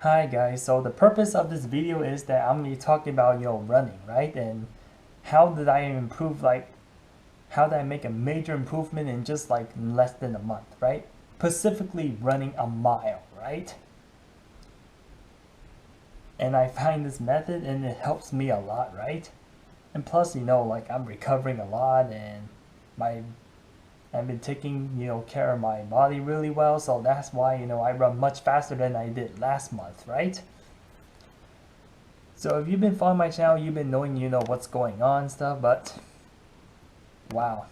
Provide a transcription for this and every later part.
Hi guys, so the purpose of this video is that I'm going to be talking about running, right? And how did I improve, how did I make a major improvement in just like less than a month, right? Specifically running a mile, right? And I find this method and it helps me a lot, right? And plus, like I'm recovering a lot and my I've been taking, care of my body really well, so that's why, I run much faster than I did last month, right? So if you've been following my channel, you've been knowing, what's going on and stuff, but wow.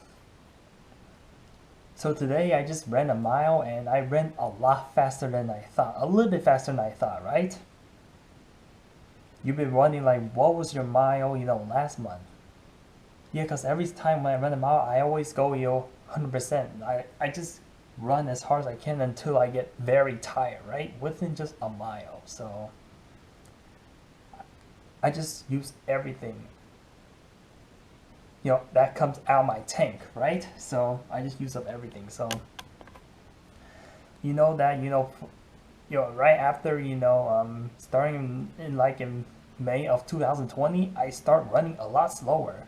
So today I just ran a mile and I ran a lot faster than I thought, a little bit faster than I thought, right? You've been running like, what was your mile, last month? Yeah, because every time when I run a mile, I always go, 100%. I just run as hard as I can until I get very tired, right? Within just a mile. So I just use everything that comes out my tank, right? So I just use up everything. So you know that right after starting in May of 2020, I start running a lot slower.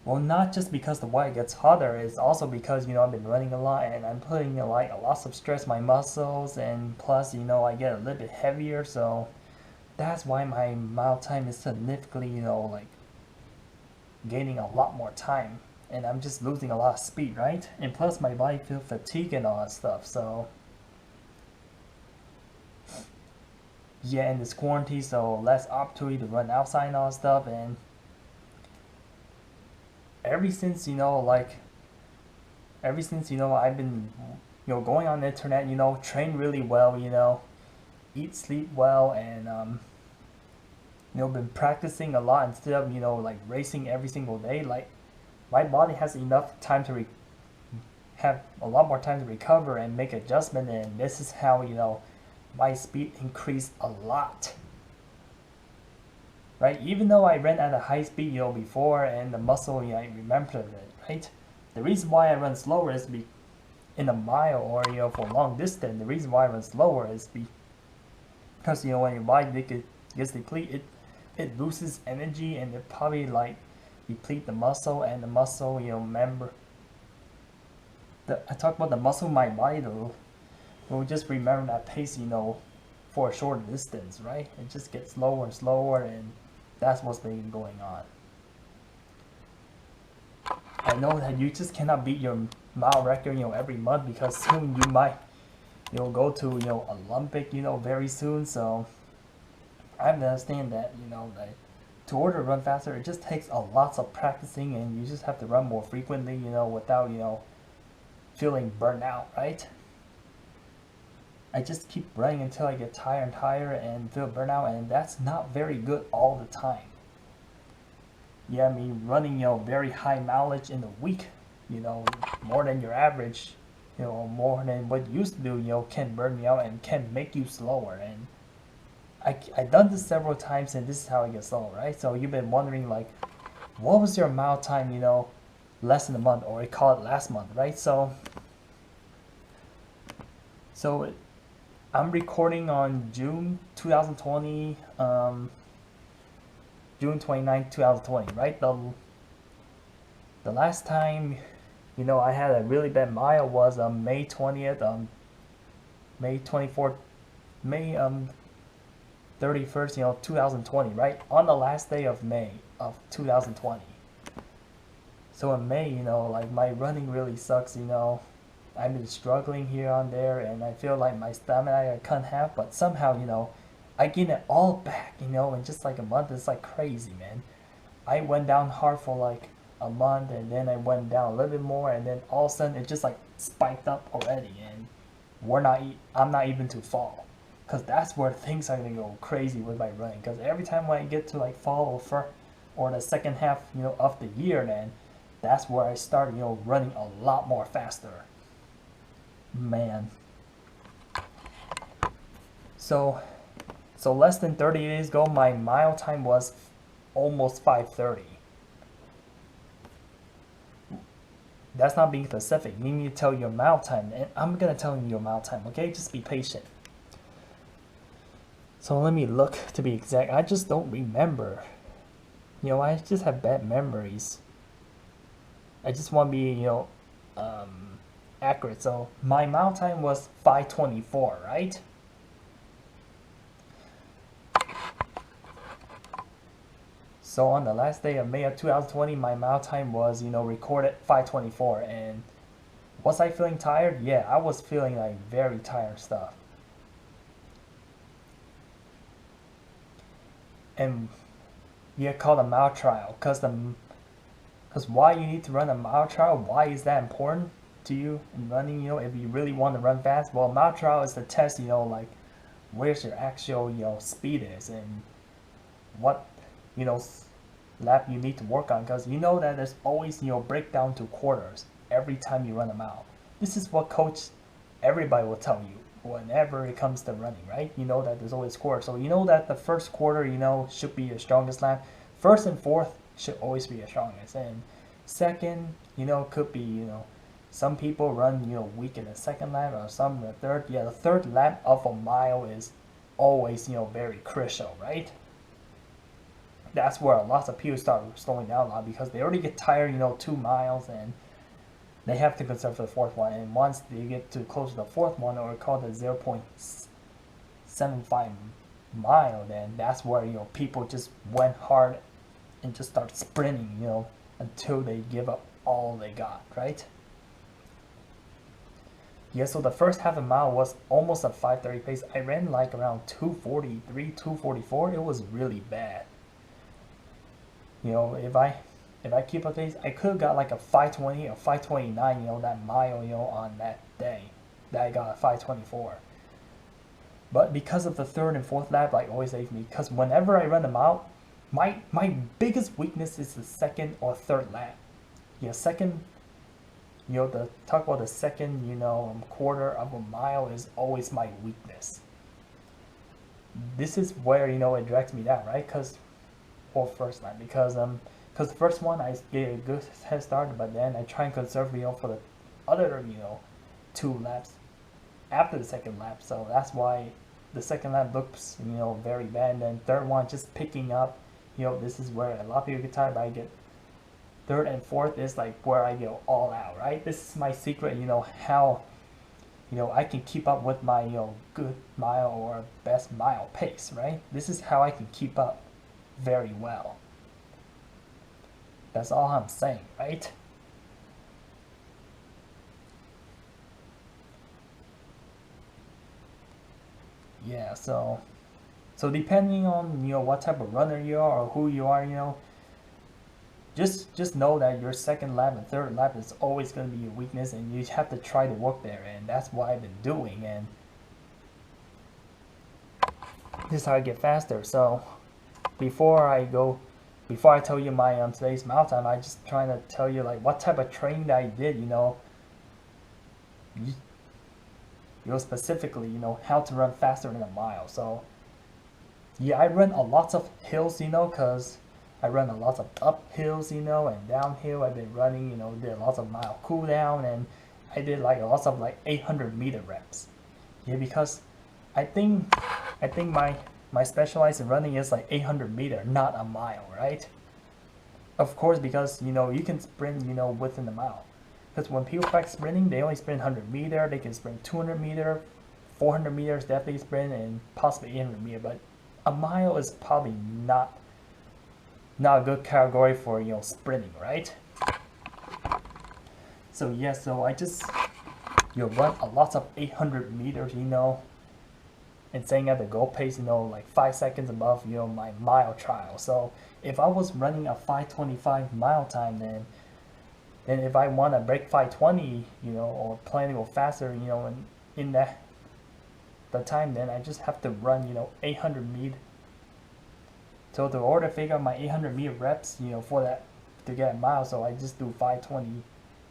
Well, not just because the weather gets hotter, it's also because I've been running a lot and I'm putting like a lot of stress on my muscles, and plus I get a little bit heavier, so that's why my mile time is significantly like gaining a lot more time, and I'm just losing a lot of speed, right? And plus my body feels fatigued and all that stuff. So yeah, in this quarantine, so less opportunity to run outside and all that stuff. And ever since I've been going on the internet, train really well, eat sleep well, and been practicing a lot instead of like racing every single day. Like my body has enough time to have a lot more time to recover and make adjustment, and this is how my speed increased a lot, right? Even though I ran at a high speed before, and the muscle, I remember it, right? The reason why I run slower is in a mile, or for long distance, the reason why I run slower is because when your body gets depleted, it loses energy, and it probably like deplete the muscle, and the muscle, remember I talk about the muscle in my body though. We'll just remember that pace, for a short distance, right? It just gets slower and slower, and that's what's been going on. I know that you just cannot beat your mile record, every month, because soon you might, go to, Olympic, very soon. So I understand that, that to order to run faster, it just takes a lots of practicing, and you just have to run more frequently, without, feeling burnt out, right? I just keep running until I get tired and tired and feel burnout, and that's not very good all the time. Yeah, I mean running very high mileage in a week, more than your average, more than what you used to do, can burn me out and can make you slower. And I done this several times, and this is how I get slower, right? So you've been wondering like, what was your mile time, less than a month, or I call it last month, right? So I'm recording on June 2020, June 29th, 2020, right? The last time, I had a really bad mile was May 20th, May 24th, May 31st, 2020, right? On the last day of May of 2020. So in May, like my running really sucks, I've been struggling here on there, and I feel like my stamina I can't have, but somehow, I gain it all back, in just like a month. It's like crazy, man. I went down hard for like a month, and then I went down a little bit more, and then all of a sudden it just like spiked up already, and I'm not even to fall, because that's where things are gonna go crazy with my running. Because every time when I get to like fall or the second half, of the year, then that's where I start, running a lot more faster. Man. So less than 30 days ago, my mile time was almost 5:30. That's not being specific. You need to tell your mile time, and I'm gonna tell you your mile time. Okay, just be patient. So let me look to be exact. I just don't remember. I just have bad memories. I just want to be, accurate. So my mile time was 5:24, right? So on the last day of May of 2020, my mile time was, recorded 5:24. And was I feeling tired? Yeah, I was feeling like very tired stuff. And yeah, called a mile trial, because why you need to run a mile trial? Why is that important to you in running? If you really want to run fast, well, mile trial is the test. Like where's your actual speed is and what you know lap you need to work on, because you know that there's always breakdown to quarters every time you run a mile. This is what coach everybody will tell you whenever it comes to running, right? You know that there's always quarters, so you know that the first quarter should be your strongest lap. First and fourth should always be your strongest, and second could be some people run weak in the second lap, or some in the third. Yeah, the third lap of a mile is always very crucial, right? That's where lots of people start slowing down a lot, because they already get tired 2 miles, and they have to conserve for the fourth one. And once they get too close to the fourth one, or called the 0.75 mile, then that's where people just went hard and just start sprinting until they give up all they got, right? Yeah, so the first half a mile was almost a 5:30 pace. I ran like around 2:43, 2:44. It was really bad. If I keep up pace, I could have got like a 5:20 or 5:29. That mile. On that day, that I got a 5:24. But because of the third and fourth lap, like always saves me. Because whenever I run a mile, my biggest weakness is the second or third lap. Second. The talk about the second, quarter of a mile is always my weakness. This is where it drags me down, right? Or first lap, because the first one I get a good head start, but then I try and conserve for the other 2 laps after the second lap. So that's why the second lap looks very bad. And then third one just picking up. This is where a lot of people get tired, but I get third and fourth is like where I go all out, right? This is my secret, how I can keep up with my good mile or best mile pace, right? This is how I can keep up very well. That's all I'm saying, right? Yeah, so depending on what type of runner you are or who you are, just know that your second lap and third lap is always going to be your weakness, and you have to try to work there, and that's what I've been doing, and this is how I get faster. So before I tell you my today's mile time, I just trying to tell you like what type of training that I did, specifically, how to run faster than a mile. So yeah, I run a lot of hills, because I run a lot of up hills, and downhill. I've been running, did lots of mile cool down, and I did like lots of like 800-meter reps. Yeah, because I think my specialized in running is like 800-meter, not a mile, right? Of course, because you can sprint within the mile. Because when people practice sprinting, they only sprint 100-meter. They can sprint 200-meter, 400 meters definitely sprint, and possibly 800-meter. But a mile is probably not a good category for sprinting, right? So yeah, so I just run a lot of 800 meters, and staying at the goal pace, like 5 seconds above my mile trial. So if I was running a 5:25 mile time, then if I want to break 5:20, or plan to go faster, in the time, then I just have to run 800 meters. So in order to figure out my 800-meter reps, for that to get a mile, so I just do 5:20,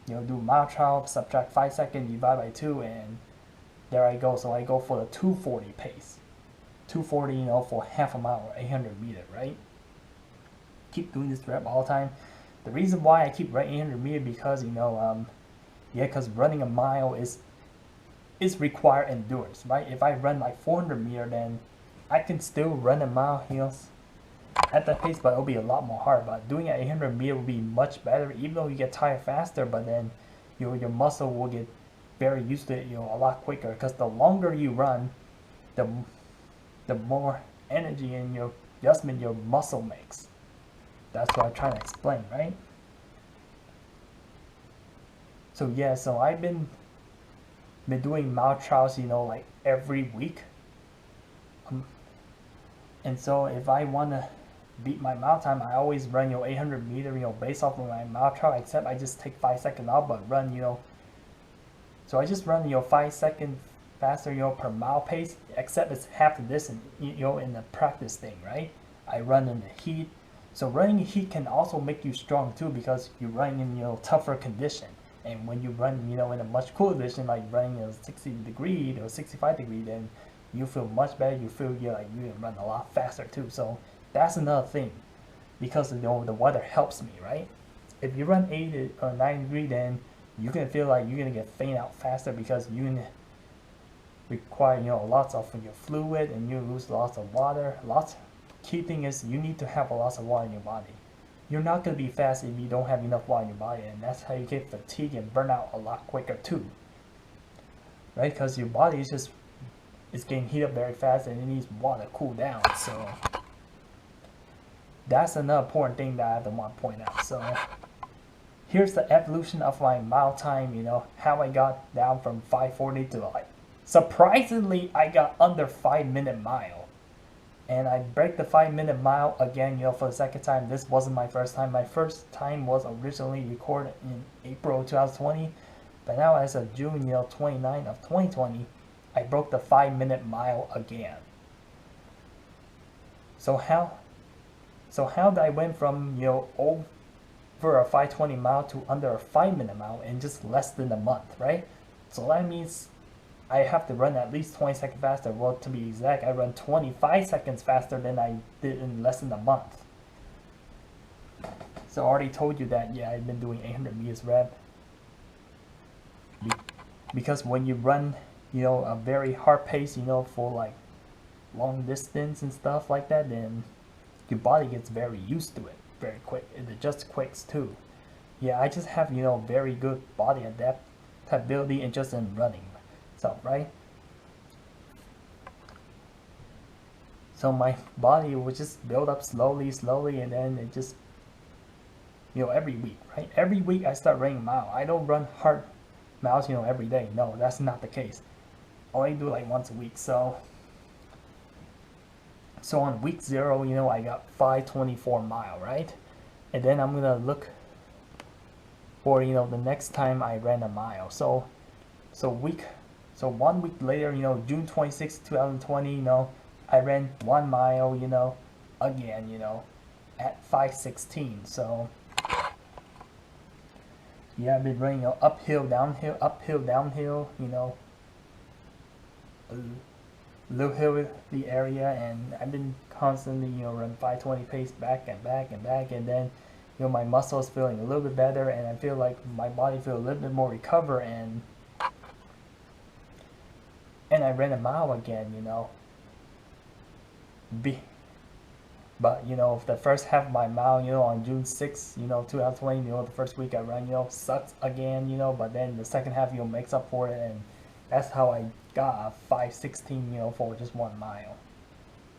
do mile trial, subtract 5 seconds, divide by 2, and there I go. So I go for the 2:40 pace. 2:40, for half a mile or 800 meters, right? Keep doing this rep all the time. The reason why I keep running 800 meters because because running a mile is require endurance, right? If I run like 400 meters, then I can still run a mile, you know, at that pace, but it'll be a lot more hard. But doing it 800 meter will be much better, even though you get tired faster. But then your muscle will get very used to it, you know, a lot quicker. Because the longer you run, the more energy and your adjustment your muscle makes. That's what I'm trying to explain, right? So yeah, so I've been doing mile trials, you know, like every week. Um, and so if I want to beat my mile time, I always run, you know, 800 meter, you know, based off of my mile trial, except I just take 5 seconds off, but run, you know, so I just run, you know, 5 seconds faster, you know, per mile pace, except it's half the distance, you know, in the practice thing, right? I run in the heat. So running in heat can also make you strong too, because you're running in, you know, tougher condition. And when you run, you know, in a much cooler condition, like running in 60 degree or 65 degree, then you feel much better. You feel you're like you can run a lot faster too. So that's another thing, because, you know, the weather helps me, right? If you run 80 or 90 degree, then you're gonna feel like you're gonna get faint out faster, because you're gonna require, you know, lots of your fluid, and you lose lots of water. Key thing is you need to have a lot of water in your body. You're not going to be fast if you don't have enough water in your body, and that's how you get fatigue and burn out a lot quicker too, right? Because your body is getting heated up very fast, and it needs water to cool down. So that's another important thing that I want to point out. So here's the evolution of my mile time, you know, how I got down from 5:40 to, like, surprisingly I got under 5 minute mile. And I break the 5 minute mile again, you know, for the second time. This wasn't my first time. My first time was originally recorded in April 2020, but now as of June, you know, 29 of 2020, I broke the 5 minute mile again. So how did I went from, you know, over a 520 mile to under a 5 minute mile in just less than a month, right? So that means I have to run at least 20 seconds faster. Well, to be exact, I run 25 seconds faster than I did in less than a month. So I already told you that, yeah, I've been doing 800 meters rep. Because when you run, you know, a very hard pace, you know, for like long distance and stuff like that, then your body gets very used to it very quick. It adjusts quick too. Yeah, I just have, you know, very good body adaptability and just in running. So, right? So my body will just build up slowly, and then it just, you know, every week, right? Every week I start running a mile. I don't run hard miles, you know, every day. No, that's not the case. I only do like once a week. So on week 0, you know, I got 524 mile, right? And then I'm gonna look for, you know, the next time I ran a mile. So 1 week later, you know, June 26, 2020, you know, I ran 1 mile, you know, again, you know, at 5:16. So yeah, I've been running, you know, uphill, downhill, you know, little hill the area, and I've been constantly, you know, run 520 pace back and back and back, and then, you know, my muscles feeling a little bit better, and I feel like my body feel a little bit more recover, and I ran a mile again, you know. But, you know, the first half of my mile, you know, on June 6th, you know, 2020, you know, the first week I ran, you know, sucks again, you know, but then the second half, you know, makes up for it, and that's how I got a 5:16, you know, for just 1 mile.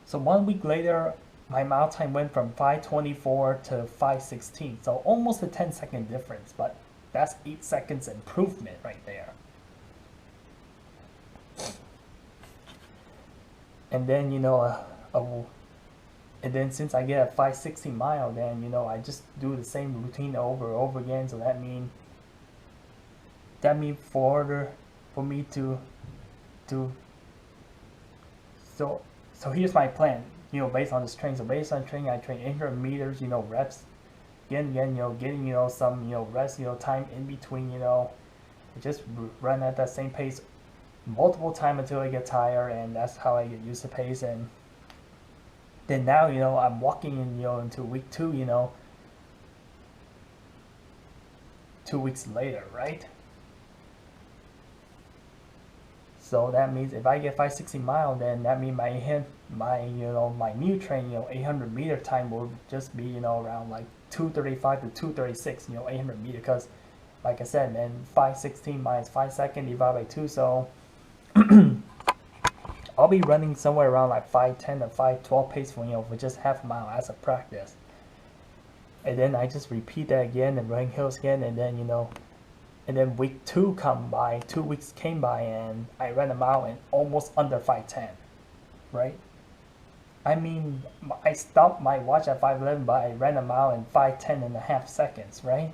So 1 week later, my mile time went from 5:24 to 5:16, so almost a 10-second difference, but that's 8 seconds improvement right there. And then, you know, and then since I get a 5:16 mile, then, you know, I just do the same routine over and over again. So that mean for me to so here's my plan, you know, based on this training. So based on training, I train 800 meters, you know, reps, again, you know, getting, you know, some, you know, rest, you know, time in between, you know, just run at that same pace multiple times until I get tired, and that's how I get used to pace. And then now, you know, I'm walking in, you know, into week 2, you know, 2 weeks later, right? So that means if I get 560 mile, then that means my new train, 800 meter time will just be, around like 235 to 236, 800 meter. Because like I said, man, 516 minus 5 seconds divided by 2, so I'll be running somewhere around like 510 to 512 pace for just half a mile as a practice. And then I just repeat that again and running hills again, and then week 2 2 weeks came by, and I ran a mile in almost under 510, right? I mean, I stopped my watch at 511, but I ran a mile in 510 and a half seconds, right?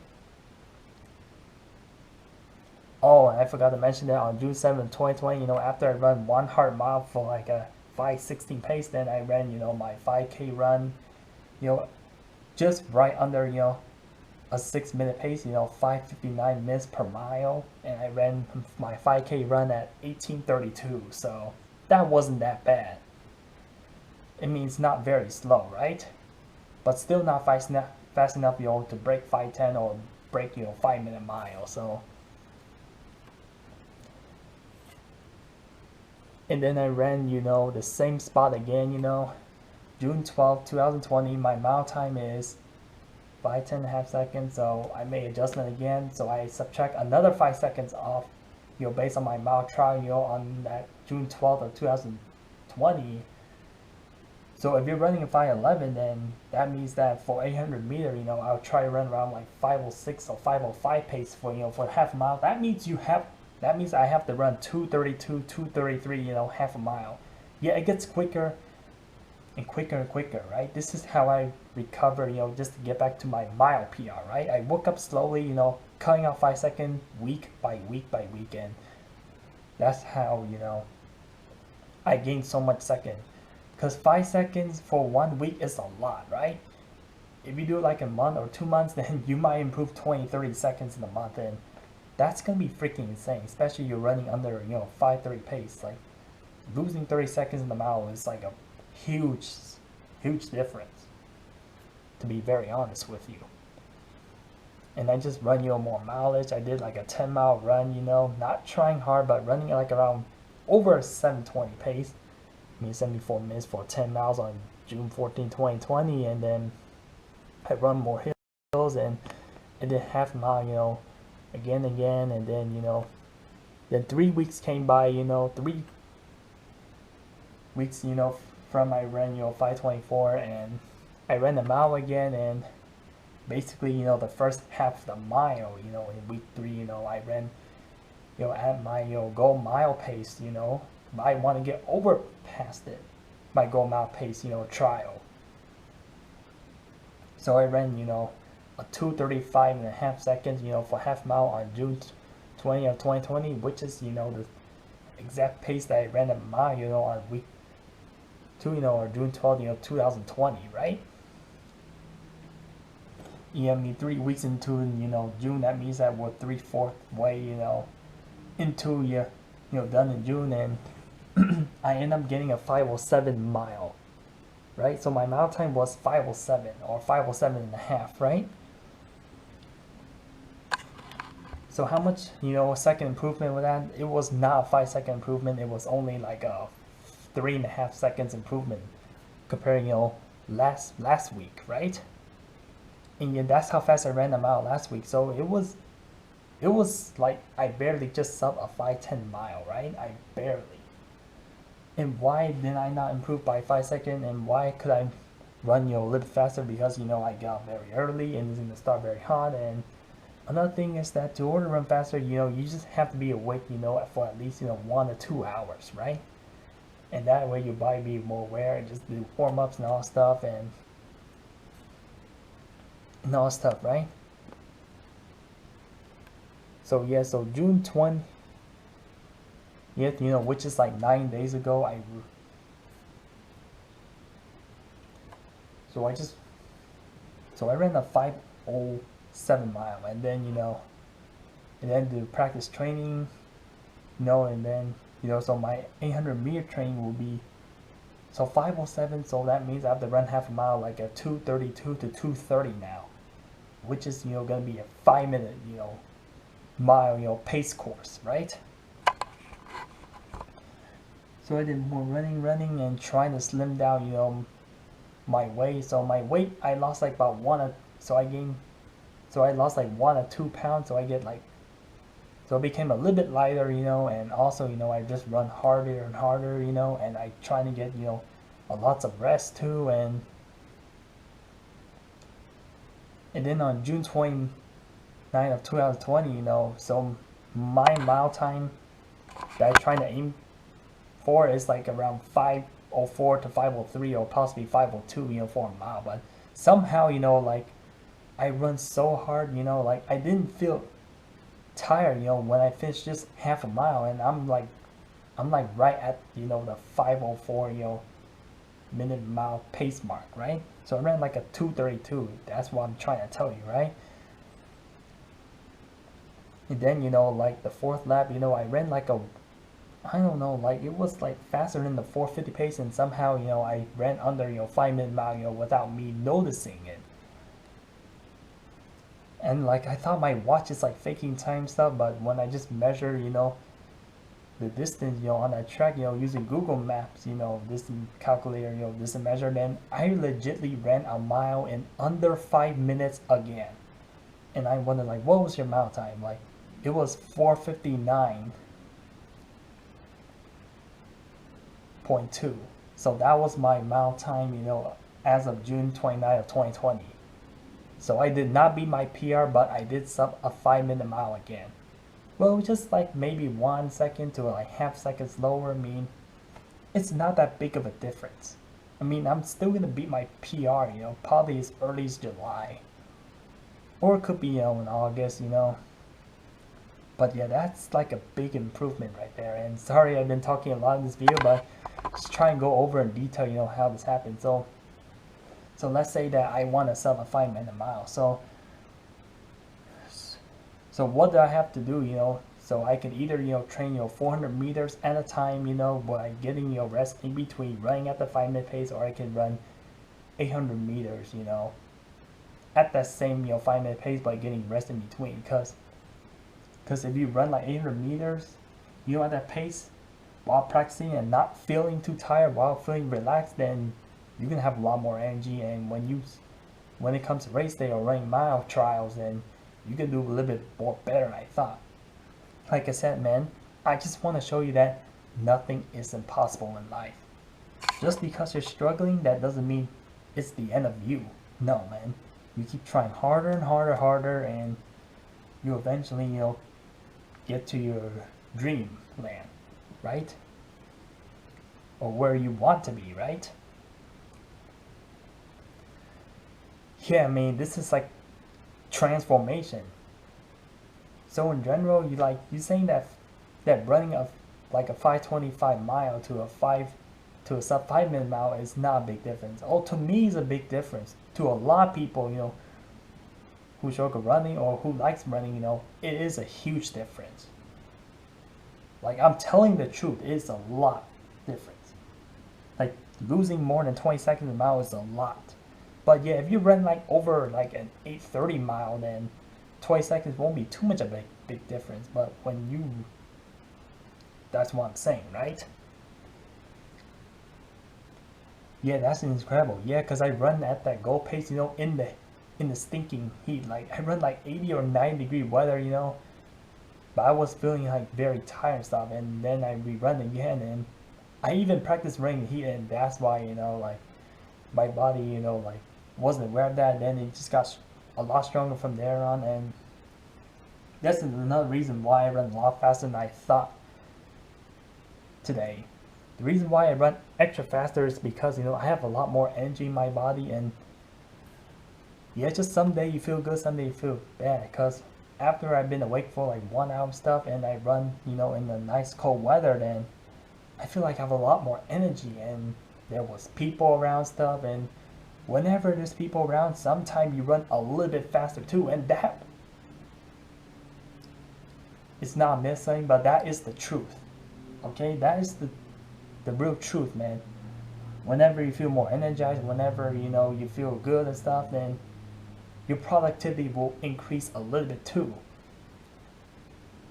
Oh, and I forgot to mention that on June 7th, 2020, after I run one hard mile for like a 5:16 pace, then I ran, my 5K run, just right under, a 6-minute pace, 5:59 minutes per mile, and I ran my 5K run at 18:32, so that wasn't that bad. It means not very slow, right? But still not fast enough, to break 510 or break, 5-minute mile, so. And then I ran, the same spot again, June 12th, 2020, my mile time is 5:10 and a half seconds, so I made adjustment again, so I subtract another 5 seconds off, based on my mile trial, on that June 12th of 2020. So if you're running a 5:11, then that means that for 800 meter, I'll try to run around like 5:06 or 5:05 pace for half a mile. That means I have to run 2:32, 2:33, half a mile. Yeah, it gets quicker and quicker and quicker, right? This is how I recover, just to get back to my mile PR, right? I woke up slowly, cutting out 5 seconds week by week by week, and that's how, I gained so much second. Because 5 seconds for 1 week is a lot, right? If you do it like a month or 2 months, then you might improve 20, 30 seconds in a month, and that's gonna be freaking insane, especially you're running under 5:30 pace. Like losing 30 seconds in the mile is like a huge difference, to be very honest with you. And I just run more mileage. I did like a 10-mile run, not trying hard, but running like around over 720 pace. I mean 74 minutes for 10 miles on June 14, 2020, and then I run more hills, and then half a mile, again, and then then 3 weeks came by, 3 weeks, from I ran 524, and I ran a mile again, and basically the first half of the mile, in week 3, I ran at my goal mile pace, I want to get over past it, my goal mile pace, trial. So I ran a 2:35 and a half seconds, for half mile on June 20 of 2020, which is, the exact pace that I ran a mile, on week 2, or June 12th, 2020, right? I mean 3 weeks into, June, that means that we're 3/4 way, into, done in June, and I end up getting a 5:07 mile, right? So my mile time was 5:07 or 5:07 and a half, right? So how much, second improvement with that? It was not a 5-second improvement. It was only like a 3.5 seconds improvement comparing, last week, right? And yeah, that's how fast I ran a mile last week. So it was like I barely just sub a 5:10 mile, right? I barely. And why did I not improve by 5 seconds? And why could I run, a little faster? Because, I got very early and it's going to start very hot. And another thing is that to order to run faster, you just have to be awake, for at least, 1 to 2 hours, right? And that way your body be more aware and just do warm-ups and all stuff and all stuff, right? So yeah, so June 20, yeah, which is like 9 days ago, I ran a 5:07 mile, and then do practice training, and then so my 800 meter training will be so 5:07, so that means I have to run half a mile like a 2:32 to 2:30 now, which is gonna be a 5-minute mile pace course, right? So I did more running and trying to slim down, my weight. So my weight, I lost like about so I lost like 1 or 2 pounds. So I get like, so it became a little bit lighter, and also, I just run harder and harder, and I try to get, a lots of rest too. And then on June 29th of 2020, so my mile time that I trying to aim for is like around 5:04 to 5:03 or possibly 5:02, for a mile. But somehow, like I run so hard, like I didn't feel tired, when I finished just half a mile, and I'm like right at, the 5:04, minute mile pace mark, right? So I ran like a 2:32. That's what I'm trying to tell you, right? And then, like the fourth lap, I ran like I don't know, like it was like faster than the 450 pace, and somehow, I ran under, 5 minute mile, without me noticing it. And like I thought my watch is like faking time stuff, but when I just measure, the distance, on that track, using Google Maps, distance calculator, distance measure, then I legitly ran a mile in under 5 minutes again. And I wondered, like, what was your mile time? Like, it was 4:59.2. So that was my mile time, as of June 29th of 2020. So I did not beat my PR, but I did sub a 5 minute mile again. Well, just like maybe 1 second to like half second slower. I mean, it's not that big of a difference. I mean, I'm still gonna beat my PR, probably as early as July. Or it could be, in August, But yeah, that's like a big improvement right there. And sorry I've been talking a lot in this video, but just try and go over in detail, how this happened. So let's say that I want to sub a 5 minute mile. So what do I have to do, So I can either, train, 400 meters at a time, by getting, rest in between running at the 5 minute pace, or I can run 800 meters, at that same, 5 minute pace by getting rest in between. Because if you run like 800 meters, at that pace while practicing and not feeling too tired, while feeling relaxed, then you're gonna have a lot more energy. And when it comes to race day or running mile trials, then you can do a little bit more better than I thought. Like I said, man, I just want to show you that nothing is impossible in life. Just because you're struggling, that doesn't mean it's the end of you. No, man. You keep trying harder and harder, and you eventually, get to your dream land, right? Or where you want to be, right? Yeah, I mean, this is like transformation. So in general, you saying that running like a 5:25 mile to a sub 5 minute mile is not a big difference. Oh, to me, it's a big difference. To a lot of people, who struggle running or who likes running, it is a huge difference. Like, I'm telling the truth, it's a lot difference. Like, losing more than 20 seconds a mile is a lot. But yeah, if you run like over like an 8:30 mile, then 20 seconds won't be too much of a big difference. But that's what I'm saying, right? Yeah, that's incredible. Yeah, because I run at that goal pace, in the stinking heat. Like, I run like 80 or 90-degree weather, but I was feeling like very tired and stuff. And then I rerun again, and I even practiced running heat, and that's why, like my body, like wasn't aware of that. Then it just got a lot stronger from there on, and that's another reason why I run a lot faster than I thought today. The reason why I run extra faster is because, I have a lot more energy in my body. And yeah, just someday you feel good, someday you feel bad. Because after I've been awake for like 1 hour stuff, and I run, in the nice cold weather, then I feel like I have a lot more energy, and there was people around stuff. And whenever there's people around, sometimes you run a little bit faster too. And that is not missing, but that is the truth. Okay, that is the real truth, man. Whenever you feel more energized, whenever you feel good and stuff, then your productivity will increase a little bit too.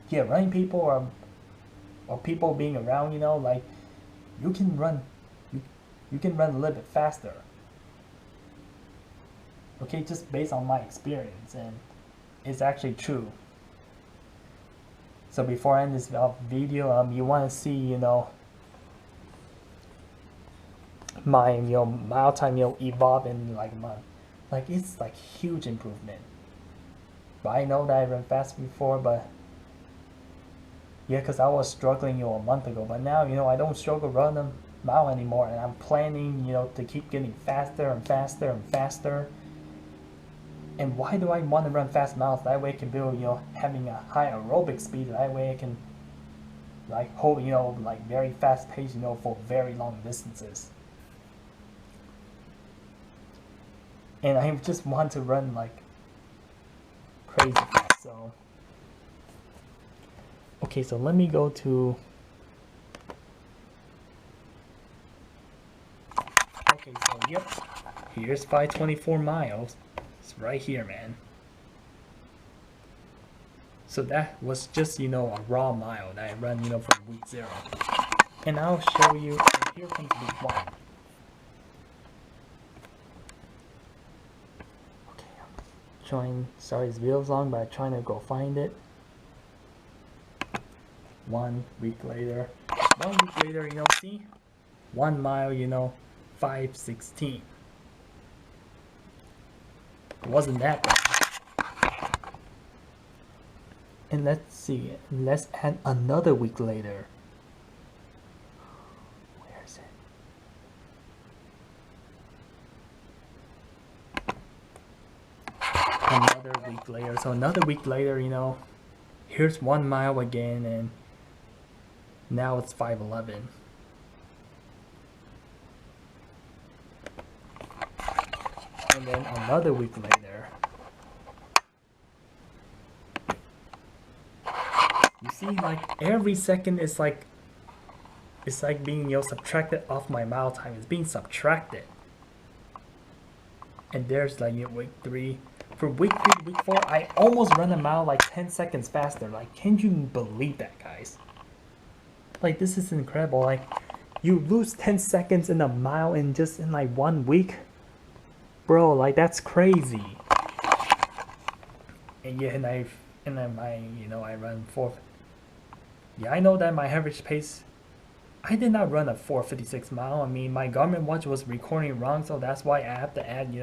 Yeah, running people or people being around, like you can run, you can run a little bit faster. Okay, just based on my experience, and it's actually true. So before I end this video, you want to see, my mile time evolve in like a month. Like it's like huge improvement. But I know that I ran fast before, but yeah, because I was struggling a month ago. But now I don't struggle running a mile anymore, and I'm planning to keep getting faster and faster and faster. And why do I want to run fast miles? That way I can build having a high aerobic speed. That way I can like hold like very fast pace for very long distances. And I just want to run like crazy fast. So okay, so let me go to so yep, here's 524 miles. It's right here, man. So that was just a raw mile that I run from week 0. And I'll show you, and here comes week 1. Sorry this video's long, but I'm trying to go find it. 1 week later. 1 week later, see? 1 mile, 5:16. It wasn't that bad. And let's see, let's add another week later. Where is it? Another week later. So another week later, here's 1 mile again, and now it's 5:11. And then another week later. You see, like every second is like it's like being subtracted off my mile time. It's being subtracted. And there's like week 3. For week 3 to week 4, I almost run a mile like 10 seconds faster. Like, can you believe that, guys? Like, this is incredible. Like, you lose 10 seconds in a mile in just in like 1 week. Bro, like that's crazy. And yeah, and I run 4. Yeah, I know that my average pace, I did not run a 4:56 mile. I mean, my Garmin watch was recording wrong, so that's why I have to add,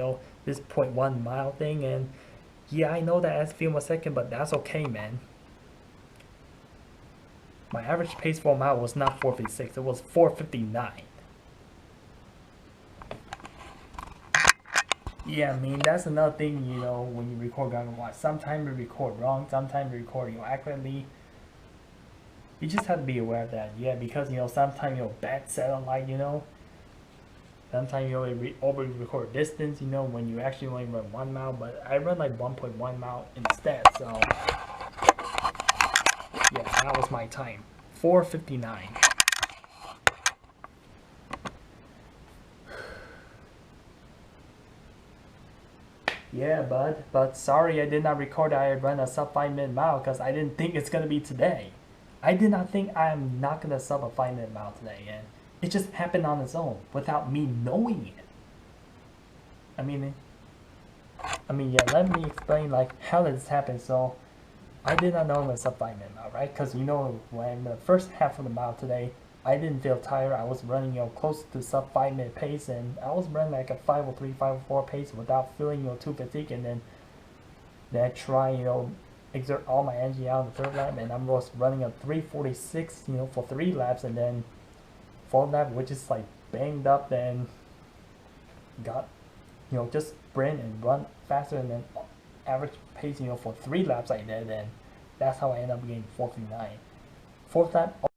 this 0.1 mile thing. And yeah, I know that adds a few more seconds, but that's okay, man. My average pace for a mile was not 4:56, it was 4:59. Yeah, I mean, that's another thing, when you record Garmin watch. Sometimes you record wrong, sometimes you record accurately. You just have to be aware of that. Yeah, because sometimes bad satellite, sometimes you over record distance, when you actually only run 1 mile, but I run like 1.1 mile instead. So yeah, that was my time, 4:59. Yeah, but sorry I did not record that I run a sub 5-minute mile because I didn't think it's gonna be today. I did not think I'm not gonna sub a 5-minute mile today, and it just happened on its own without me knowing it. I mean, yeah. Let me explain like how did this happen. So, I did not know I'm gonna sub 5-minute mile, right? Because when the first half of the mile today, I didn't feel tired. I was running close to sub 5-minute pace, and I was running like a 5:03, 5:04 pace without feeling too fatigued. And then I try exert all my energy out in the 3rd lap, and I was running a 3:46 for 3 laps, and then 4th lap, which is like banged up, then got just sprint and run faster, and then average pace for 3 laps I did, and that's how I ended up getting 4:59. 4th lap.